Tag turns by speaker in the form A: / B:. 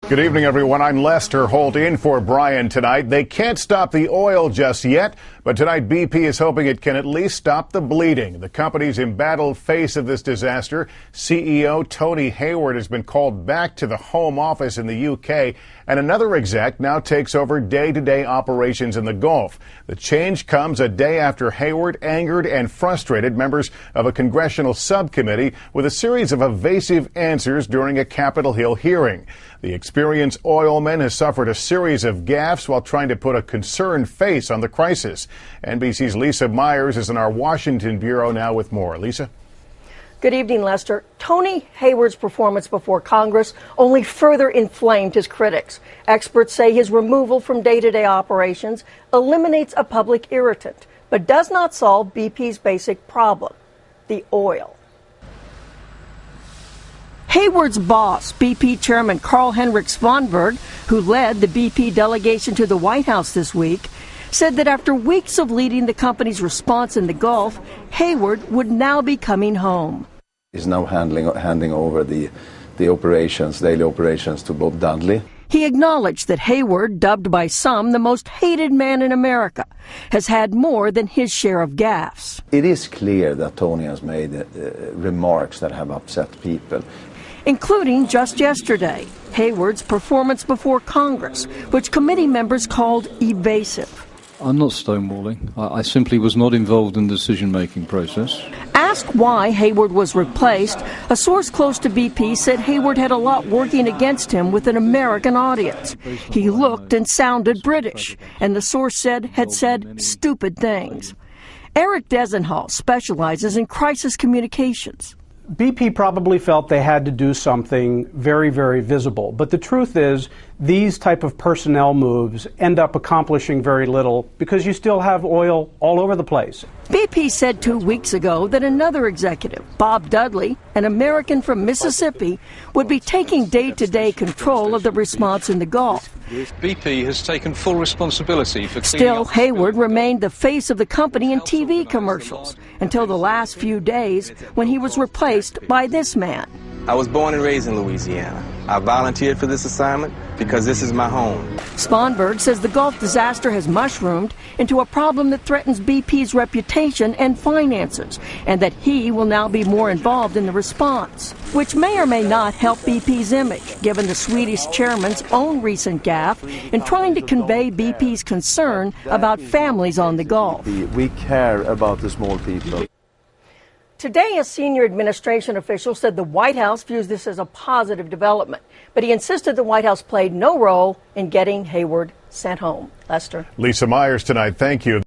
A: Good evening, everyone. I'm Lester Holt in for Brian tonight. They can't stop the oil just yet, but tonight BP is hoping it can at least stop the bleeding. The company's embattled face of this disaster, CEO Tony Hayward, has been called back to the Home Office in the UK, and another exec now takes over day-to-day operations in the Gulf. The change comes a day after Hayward angered and frustrated members of a congressional subcommittee with a series of evasive answers during a Capitol Hill hearing. The experienced oilman has suffered a series of gaffes while trying to put a concerned face on the crisis. NBC's Lisa Myers is in our Washington bureau now with more. Lisa?
B: Good evening, Lester. Tony Hayward's performance before Congress only further inflamed his critics. Experts say his removal from day-to-day operations eliminates a public irritant, but does not solve BP's basic problem, the oil. Hayward's boss, BP Chairman Carl-Henric Svanberg, who led the BP delegation to the White House this week, said that after weeks of leading the company's response in the Gulf, Hayward would now be coming home.
C: He's now handing over the operations, daily operations, to Bob Dudley.
B: He acknowledged that Hayward, dubbed by some the most hated man in America, has had more than his share of gaffes.
C: It is clear that Tony has made remarks that have upset people,
B: including just yesterday, Hayward's performance before Congress, which committee members called evasive.
D: I'm not stonewalling. I simply was not involved in the decision-making process.
B: Asked why Hayward was replaced, a source close to BP said Hayward had a lot working against him with an American audience. He looked and sounded British, and the source said had said stupid things. Eric Desenhall specializes in crisis communications.
E: BP probably felt they had to do something very, very visible. But the truth is, these type of personnel moves end up accomplishing very little because you still have oil all over the place.
B: BP said 2 weeks ago that another executive, Bob Dudley, an American from Mississippi, would be taking day-to-day control of the response in the Gulf.
F: BP has taken full responsibility for
B: Still, Hayward remained the face of the company in TV commercials until the last few days when he was replaced by this man.
G: I was born and raised in Louisiana. I volunteered for this assignment because this is my home.
B: Svanberg says the Gulf disaster has mushroomed into a problem that threatens BP's reputation and finances, and that he will now be more involved in the response, which may or may not help BP's image, given the Swedish chairman's own recent gaffe in trying to convey BP's concern about families on the Gulf.
C: We care about the small people.
B: Today, a senior administration official said the White House views this as a positive development, but he insisted the White House played no role in getting Hayward sent home. Lester?
A: Lisa Myers tonight. Thank you.